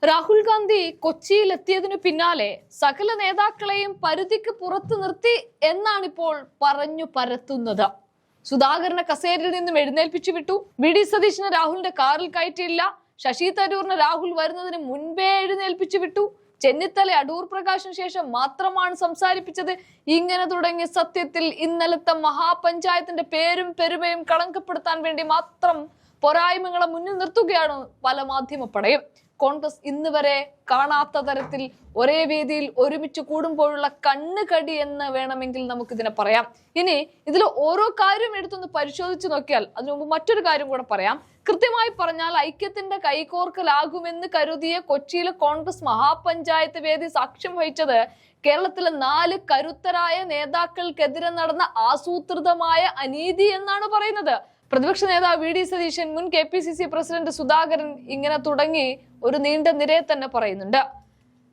രാഹുൽ ഗാന്ധി കൊച്ചിയിൽ എത്തിയതിനു പിന്നാലെ സകല നേതാക്കളെയും പരിധിക്ക് പുറത്തു നിർത്തി എന്നാണിപ്പോൾ പറഞ്ഞു പരത്തുന്നത്. സുധാകരനെ കസേരയിൽ നിന്നും എഴുന്നേൽപ്പിച്ചു വിട്ടു. വി.ഡി. സതീശനെ രാഹുലിന്റെ കാറിൽ കയറ്റിയില്ല. ശശി തരൂരിനെ രാഹുൽ വരുന്നതിന് മുൻപേ എഴുന്നേൽപ്പിച്ചു വിട്ടു. ചെന്നിത്തല അടൂർ പ്രകാശിന് ശേഷം മാത്രമാണ് സംസാരിപ്പിച്ചത്. ഇങ്ങനെ തുടങ്ങി സത്യത്തിൽ ഇന്നലത്തെ മഹാപഞ്ചായത്തിന്റെ പേരും പെരുമയും കളങ്കപ്പെടുത്താൻ വേണ്ടി മാത്രം പോരായ്മകളെ മുന്നിൽ നിർത്തുകയാണ് പല മാധ്യമപ്പടയും. കോൺഗ്രസ് ഇന്ന് വരെ കാണാത്ത തരത്തിൽ ഒരേ വേദിയിൽ ഒരുമിച്ച് കൂടുമ്പോഴുള്ള കണ്ണുകടി എന്ന് വേണമെങ്കിൽ നമുക്കിതിനെ പറയാം. ഇനി ഇതിൽ ഓരോ കാര്യം എടുത്തൊന്ന് പരിശോധിച്ച് നോക്കിയാൽ അതിനു മുമ്പ് മറ്റൊരു കാര്യം കൂടെ പറയാം. കൃത്യമായി പറഞ്ഞാൽ ഐക്യത്തിന്റെ കൈകോർക്കലാകുമെന്ന് കരുതിയ കൊച്ചിയിലെ കോൺഗ്രസ് മഹാപഞ്ചായത്ത് വേദി സാക്ഷ്യം വഹിച്ചത് കേരളത്തിലെ 4 കരുത്തരായ നേതാക്കൾക്കെതിരെ നടന്ന ആസൂത്രിതമായ അനീതി എന്നാണ് പറയുന്നത്. പ്രതിപക്ഷ നേതാവ് വി.ഡി. സതീശൻ, മുൻ KPCC പ്രസിഡന്റ് സുധാകരൻ, ഇങ്ങനെ തുടങ്ങി ഒരു നീണ്ട നിരയെ തന്നെ പറയുന്നുണ്ട്.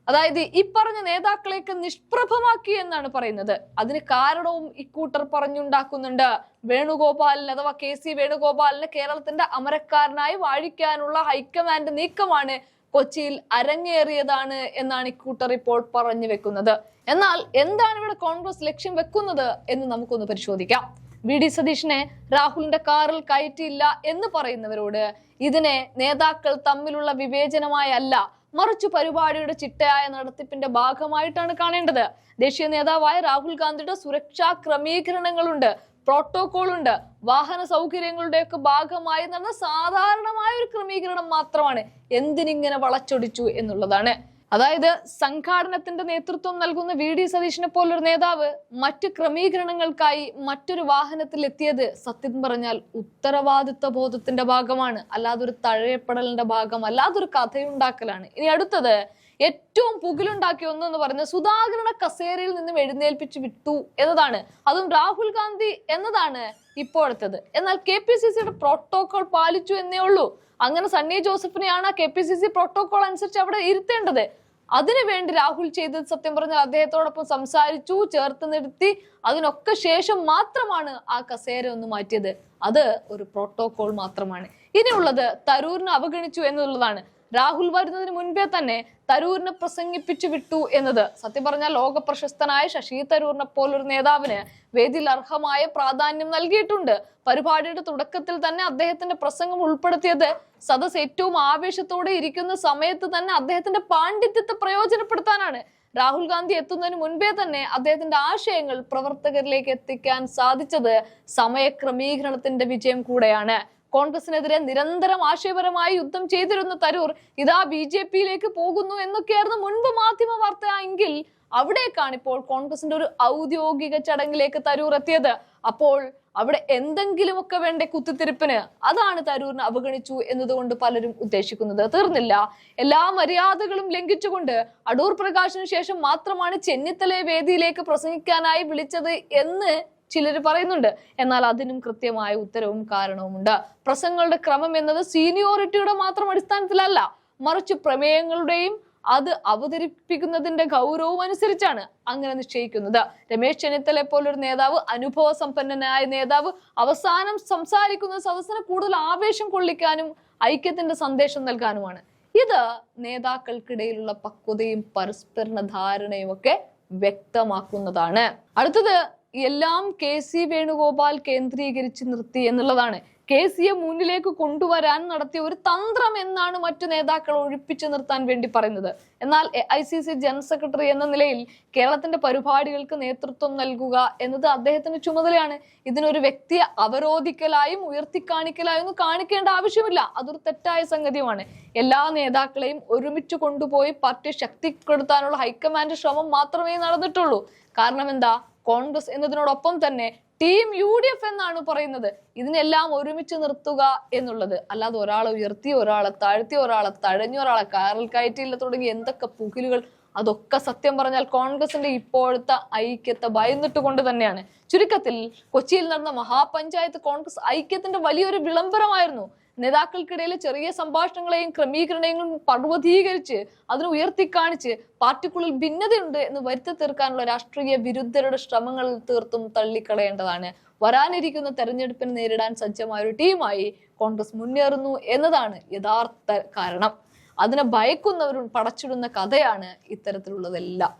അതായത് ഈ പറഞ്ഞ നേതാക്കളെയൊക്കെ നിഷ്പ്രഭമാക്കി എന്നാണ് പറയുന്നത്. അതിന് കാരണവും ഇക്കൂട്ടർ പറഞ്ഞുണ്ടാക്കുന്നുണ്ട്. വേണുഗോപാലിന് അഥവാ KC വേണുഗോപാലിന് കേരളത്തിന്റെ അമരക്കാരനായി വാഴിക്കാനുള്ള ഹൈക്കമാൻഡ് നീക്കമാണ് കൊച്ചിയിൽ അരങ്ങേറിയതാണ് എന്നാണ് ഇക്കൂട്ടർ ഇപ്പോൾ പറഞ്ഞു വെക്കുന്നത്. എന്നാൽ എന്താണ് ഇവിടെ കോൺഗ്രസ് ലക്ഷ്യം വെക്കുന്നത് എന്ന് നമുക്കൊന്ന് പരിശോധിക്കാം. വി.ഡി. സതീശനെ രാഹുലിന്റെ കാറിൽ കയറ്റിയില്ല എന്ന് പറയുന്നവരോട് ഇതിനെ നേതാക്കൾ തമ്മിലുള്ള വിവേചനമായല്ല, മറിച്ച് പരിപാടിയുടെ ചിട്ടയായ നടത്തിപ്പിന്റെ ഭാഗമായിട്ടാണ് കാണേണ്ടത്. ദേശീയ നേതാവായ രാഹുൽ ഗാന്ധിയുടെ സുരക്ഷാ ക്രമീകരണങ്ങളുണ്ട്, പ്രോട്ടോകോൾ ഉണ്ട്, വാഹന സൗകര്യങ്ങളുടെയൊക്കെ ഭാഗമായി നടന്ന സാധാരണമായ ഒരു ക്രമീകരണം മാത്രമാണ്. എന്തിനിങ്ങനെ വളച്ചൊടിച്ചു എന്നുള്ളതാണ്. അതായത് സംഘാടനത്തിന്റെ നേതൃത്വം നൽകുന്ന വി.ഡി. സതീശനെ പോലൊരു നേതാവ് മറ്റു ക്രമീകരണങ്ങൾക്കായി മറ്റൊരു വാഹനത്തിൽ എത്തിയത് സത്യം പറഞ്ഞാൽ ഉത്തരവാദിത്വ ബോധത്തിന്റെ ഭാഗമാണ്, അല്ലാതൊരു തഴയപ്പെടലിന്റെ ഭാഗം, അല്ലാതൊരു കഥയുണ്ടാക്കലാണ്. ഇനി അടുത്തത് ഏറ്റവും പുകിലുണ്ടാക്കിയ ഒന്നെന്ന് പറഞ്ഞ സുധാകരനെ കസേരയിൽ നിന്നും എഴുന്നേൽപ്പിച്ചു വിട്ടു എന്നതാണ്. അതും രാഹുൽ ഗാന്ധി എന്നതാണ് ഇപ്പോഴത്തത്. എന്നാൽ KPCCയുടെ പ്രോട്ടോകോൾ പാലിച്ചു എന്നേ ഉള്ളൂ. അങ്ങനെ സണ്ണി ജോസഫിനെയാണ് KPCC പ്രോട്ടോകോൾ അനുസരിച്ച് അവിടെ ഇരുത്തേണ്ടത്. അതിനുവേണ്ടി രാഹുൽ ചെയ്തത് സത്യം പറഞ്ഞാൽ അദ്ദേഹത്തോടൊപ്പം സംസാരിച്ചു, ചേർത്ത് നിർത്തി, അതിനൊക്കെ ശേഷം മാത്രമാണ് ആ കസേര ഒന്ന് മാറ്റിയത്. അത് ഒരു പ്രോട്ടോകോൾ മാത്രമാണ്. ഇനിയുള്ളത് തരൂരിനെ അവഗണിച്ചു എന്നുള്ളതാണ്. രാഹുൽ വരുന്നതിന് മുൻപേ തന്നെ തരൂരിനെ പ്രസംഗിപ്പിച്ചു വിട്ടു എന്നത് സത്യം പറഞ്ഞാൽ ലോക പ്രശസ്തനായ ശശി തരൂരിനെ പോലൊരു നേതാവിന് വേദിയിൽ അർഹമായ പ്രാധാന്യം നൽകിയിട്ടുണ്ട്. പരിപാടിയുടെ തുടക്കത്തിൽ തന്നെ അദ്ദേഹത്തിന്റെ പ്രസംഗം ഉൾപ്പെടുത്തിയത് സദസ് ഏറ്റവും ആവേശത്തോടെ ഇരിക്കുന്ന സമയത്ത് തന്നെ അദ്ദേഹത്തിന്റെ പാണ്ഡിത്യത്തെ പ്രയോജനപ്പെടുത്താനാണ്. രാഹുൽ ഗാന്ധി എത്തുന്നതിന് മുൻപേ തന്നെ അദ്ദേഹത്തിന്റെ ആശയങ്ങൾ പ്രവർത്തകരിലേക്ക് എത്തിക്കാൻ സാധിച്ചത് സമയക്രമീകരണത്തിന്റെ വിജയം കൂടെയാണ്. കോൺഗ്രസിനെതിരെ നിരന്തരം ആശയപരമായി യുദ്ധം ചെയ്തിരുന്ന തരൂർ ഇതാ BJPയിലേക്ക് പോകുന്നു എന്നൊക്കെയായിരുന്നു മുൻപ് മാധ്യമ വാർത്ത എങ്കിൽ അവിടേക്കാണ് ഇപ്പോൾ കോൺഗ്രസിന്റെ ഒരു ഔദ്യോഗിക ചടങ്ങിലേക്ക് തരൂർ എത്തിയത്. അപ്പോൾ അവിടെ എന്തെങ്കിലുമൊക്കെ വേണ്ട കുത്തിത്തിരിപ്പിന്, അതാണ് തരൂരിനെ അവഗണിച്ചു എന്നതുകൊണ്ട് പലരും ഉദ്ദേശിക്കുന്നത്. തീർന്നില്ല, എല്ലാ മര്യാദകളും ലംഘിച്ചുകൊണ്ട് അടൂർ പ്രകാശിന് ശേഷം മാത്രമാണ് ചെന്നിത്തലയെ വേദിയിലേക്ക് പ്രസംഗിക്കാനായി വിളിച്ചത് എന്ന് ചിലർ പറയുന്നുണ്ട്. എന്നാൽ അതിനും കൃത്യമായ ഉത്തരവും കാരണവുമുണ്ട്. പ്രസംഗങ്ങളുടെ ക്രമം എന്നത് സീനിയോറിറ്റിയുടെ മാത്രം അടിസ്ഥാനത്തിലല്ല, മറിച്ച് പ്രമേയങ്ങളുടെയും അത് അവതരിപ്പിക്കുന്നതിന്റെ ഗൗരവവും അനുസരിച്ചാണ് അങ്ങനെ നിശ്ചയിക്കുന്നത്. രമേശ് ചെന്നിത്തല പോലൊരു നേതാവ്, അനുഭവ സമ്പന്നനായ നേതാവ്, അവസാനം സംസാരിക്കുന്ന സദസ്സിന് കൂടുതൽ ആവേശം കൊള്ളിക്കാനും ഐക്യത്തിന്റെ സന്ദേശം നൽകാനുമാണ്. ഇത് നേതാക്കൾക്കിടയിലുള്ള പക്വതയും പരസ്പര ധാരണയും ഒക്കെ വ്യക്തമാക്കുന്നതാണ്. അടുത്തത് എല്ലാം KC വേണുഗോപാൽ കേന്ദ്രീകരിച്ച് നിർത്തി എന്നുള്ളതാണ്. KCയെ മുന്നിലേക്ക് കൊണ്ടുവരാൻ നടത്തിയ ഒരു തന്ത്രം എന്നാണ് മറ്റു നേതാക്കൾ ഒഴിപ്പിച്ചു നിർത്താൻ വേണ്ടി പറയുന്നത്. എന്നാൽ AICC ജനറൽ സെക്രട്ടറി എന്ന നിലയിൽ കേരളത്തിന്റെ പരിപാടികൾക്ക് നേതൃത്വം നൽകുക എന്നത് അദ്ദേഹത്തിന്റെ ചുമതലയാണ്. ഇതിനൊരു വ്യക്തിയെ അവരോധിക്കലായും ഉയർത്തിക്കാണിക്കലായും ഒന്നും കാണിക്കേണ്ട ആവശ്യമില്ല. അതൊരു തെറ്റായ സംഗതിയുമാണ്. എല്ലാ നേതാക്കളെയും ഒരുമിച്ച് കൊണ്ടുപോയി പാർട്ടി ശക്തിപ്പെടുത്താനുള്ള ഹൈക്കമാൻഡ് ശ്രമം മാത്രമേ നടന്നിട്ടുള്ളൂ. കാരണം എന്താ? കോൺഗ്രസ് എന്നതിനോടൊപ്പം തന്നെ ടീം UDF എന്നാണ് പറയുന്നത്. ഇതിനെല്ലാം ഒരുമിച്ച് നിർത്തുക എന്നുള്ളത്, അല്ലാതെ ഒരാളെ ഉയർത്തി, ഒരാളെ താഴ്ത്തി, ഒരാളെ തഴഞ്ഞു, ഒരാളെ കാറിൽ കയറ്റിയില്ല തുടങ്ങി എന്തൊക്കെ പുകിലുകൾ, അതൊക്കെ സത്യം പറഞ്ഞാൽ കോൺഗ്രസിന്റെ ഇപ്പോഴത്തെ ഐക്യത്തെ ഭയന്നിട്ട് കൊണ്ട് തന്നെയാണ്. ചുരുക്കത്തിൽ കൊച്ചിയിൽ നടന്ന മഹാപഞ്ചായത്ത് കോൺഗ്രസ് ഐക്യത്തിന്റെ വലിയൊരു വിളംബരമായിരുന്നു. നേതാക്കൾക്കിടയിലെ ചെറിയ സംഭാഷണങ്ങളെയും ക്രമീകരണങ്ങളും പർവ്വതീകരിച്ച് അതിനെ ഉയർത്തിക്കാണിച്ച് പാർട്ടിക്കുള്ളിൽ ഭിന്നതയുണ്ട് എന്ന് വരുത്തി തീർക്കാനുള്ള രാഷ്ട്രീയ വിരുദ്ധരുടെ ശ്രമങ്ങൾ തീർത്തും തള്ളിക്കളയേണ്ടതാണ്. വരാനിരിക്കുന്ന തെരഞ്ഞെടുപ്പിനെ നേരിടാൻ സജ്ജമായ ഒരു ടീമായി കോൺഗ്രസ് മുന്നേറുന്നു എന്നതാണ് യഥാർത്ഥ കാരണം. അതിനെ ഭയക്കുന്നവരും പടച്ചിടുന്ന കഥയാണ് ഇത്തരത്തിലുള്ളതെല്ലാം.